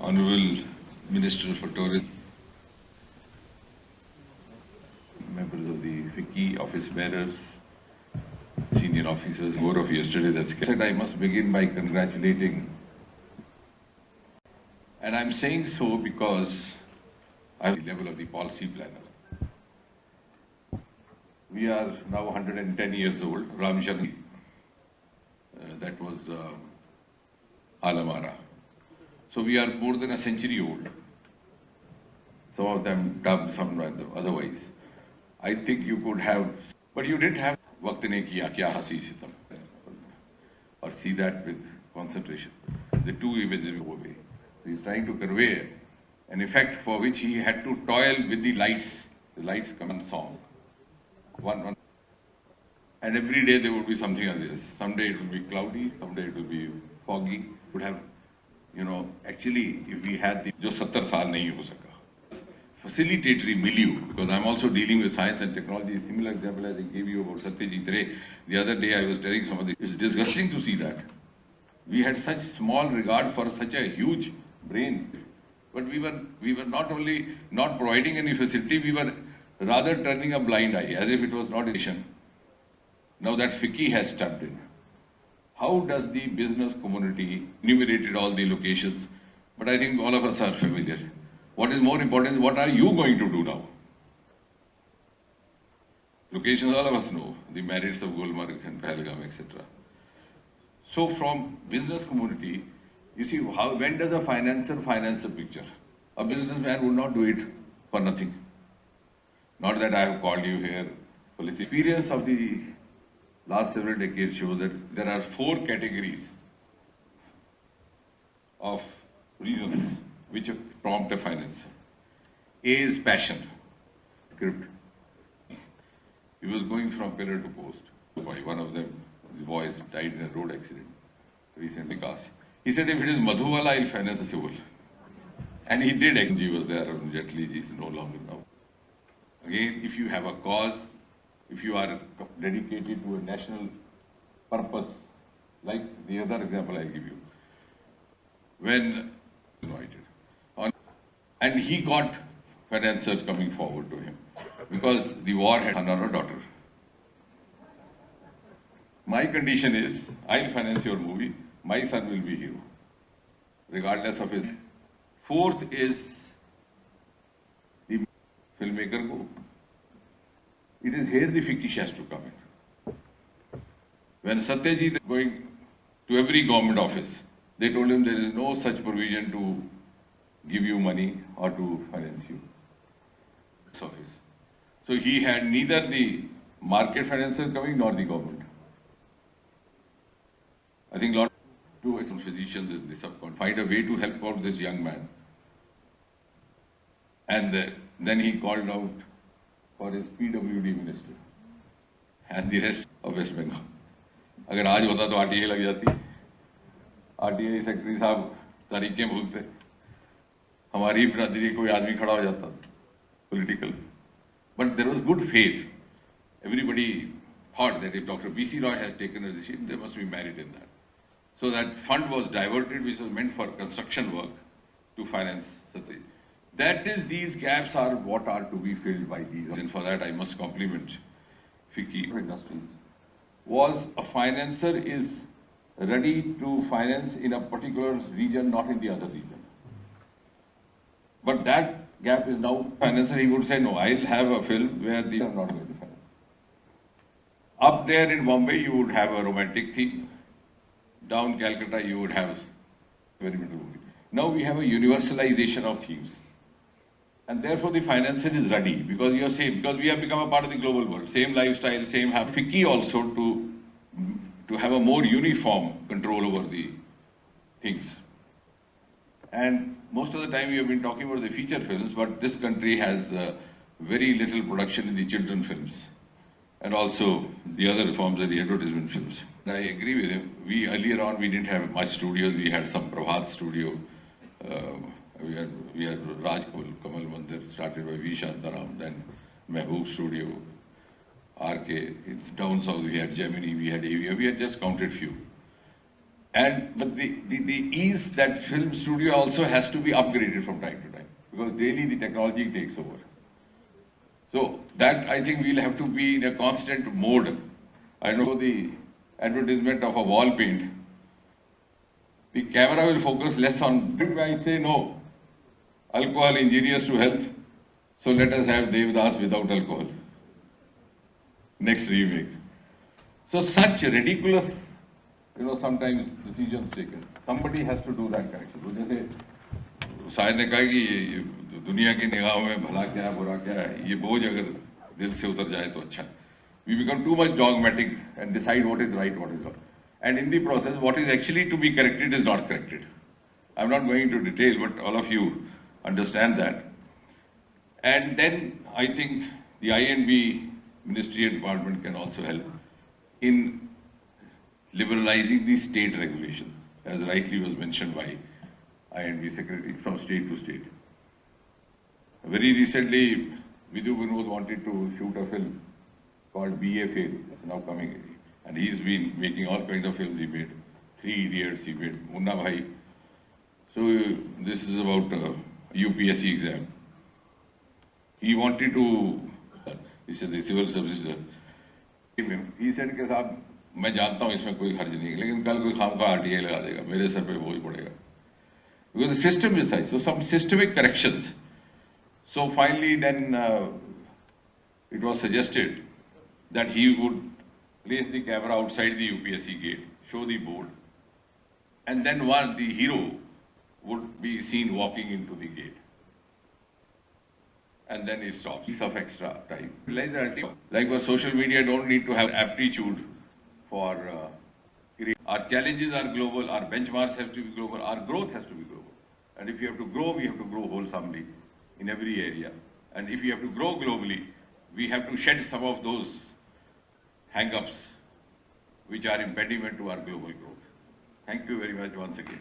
Honorable Minister for Tourism, members of the FICCI, office bearers, senior officers, more of yesterday that's said, I must begin by congratulating. And I'm saying so because I'm at the level of the policy planners. We are now 110 years old. Ramjani, that was Alamara. So we are more than a century old. Some of them dubbed, some otherwise. I think you could have, but you didn't have waqt ne kiya kya hasi sitam, or see that with concentration. The two images go away. So he's trying to convey an effect for which he had to toil with the lights. The lights come in song. One. And every day there would be something like this. Someday it will be cloudy, someday it will be foggy. Would have, actually, if we had the, jo 70 saal nahi ho saka. Facilitatory milieu, because I'm also dealing with science and technology. Similar example as I gave you about Satyajit Ray. The other day I was telling somebody, it's disgusting to see that. We had such small regard for such a huge brain. But we were not only not providing any facility, we were rather turning a blind eye, as if it was not a nation. Now that FICCI has stepped in. How does the business community enumerated all the locations? But I think all of us are familiar. What is more important is what are you going to do now? Locations all of us know, the merits of Gulmarg and Pahalgam, etc. So from business community, you see, when does a financer finance a picture? A businessman would not do it for nothing. Not that I have called you here. Policy experience of the last several decades shows that there are 4 categories of reasons which prompt a financer. A is passion, script. He was going from pillar to post. One of them, his boys died in a road accident recently. He said, if it is Madhuwala, I'll finance a civil. And he did. He was there, Jetli is no longer now. Again, if you have a cause, if you are dedicated to a national purpose, like the other example I give you, when invited, and he got financiers coming forward to him because the war had son or a daughter. My condition is, I'll finance your movie, my son will be hero, regardless of his. 4th is the filmmaker go. It is here the FICCI has to come in. When Satyajit is going to every government office, they told him there is no such provision to give you money or to finance you. So he had neither the market financier coming nor the government. I think lot to physicians in the subcontinent find a way to help out this young man. And then he called out for his PWD minister and the rest of West Bengal. अगर आज होता तो RTI लग जाती, RTI secretary साहब तारीखें भूलते, हमारी बिरादरी कोई आदमी खड़ा हो जाता, political. But there was good faith. Everybody thought that if Dr. B.C. Roy has taken a decision, there must be merit in that. So that fund was diverted, which was meant for construction work, to finance Satyajit. That is, these gaps are what are to be filled by these. And for that, I must compliment FICCI Industries. Was a financer is ready to finance in a particular region, not in the other region. But that gap is now financer. He would say, no, I'll have a film where these are not going to finance. Up there in Bombay, you would have a romantic theme. Down Calcutta, you would have very little movie. Now we have a universalization of themes. And therefore the financer is ready because you are saying, because we have become a part of the global world, same lifestyle, same have FICCI also to have a more uniform control over the things. And most of the time we have been talking about the feature films, but this country has very little production in the children films and also the other forms of the advertisement films. And I agree with him. We earlier on, we didn't have much studios. We had some Prabhat studio. We had Raj Kamal Mandir, started by V. Shantaram, then Mehboob Studio, RK. It's down south, we had Gemini, we had AVA, we had just counted few. But the ease that film studio also has to be upgraded from time to time, because daily the technology takes over. So that I think we'll have to be in a constant mode. I know the advertisement of a wall paint. The camera will focus less on, I say no, alcohol injurious to health, so let us have Devdas without alcohol. Next remake. So such ridiculous, sometimes decisions taken. Somebody has to do that correction. तो जैसे शायद ने कहा कि ये दुनिया की निगाहों में भला क्या है बुरा क्या है, ये बोझ अगर दिल से उतर जाए तो अच्छा. We become too much dogmatic and decide what is right, what is wrong. And in the process, what is actually to be corrected is not corrected. I'm not going into detail, but all of you understand that. And then I think the I&B Ministry and Department can also help in liberalizing the state regulations, as rightly was mentioned by I&B Secretary, from state to state. Very recently, Vidhu Vinod wanted to shoot a film called BA Fail. It's now coming. And he's been making all kinds of films. He made 3 Idiots, he made Munna Bhai. So this is about a UPSC exam. He wanted to, he said the civil services. He said कि साहब मैं जानता हूँ इसमें कोई खर्च नहीं है, लेकिन कल कोई खाम का RTI लगा देगा, मेरे सर पे बोझ पड़ेगा. Because the system is such, so some systemic corrections. So finally then it was suggested that he would place the camera outside the UPSC gate, show the board, and then the hero would be seen walking into the gate. And then it stops. Piece of extra time. Like for social media, don't need to have aptitude for our challenges are global, our benchmarks have to be global, our growth has to be global. And if you have to grow, we have to grow wholesomely in every area. And if you have to grow globally, we have to shed some of those hang-ups which are impediment to our global growth. Thank you very much once again.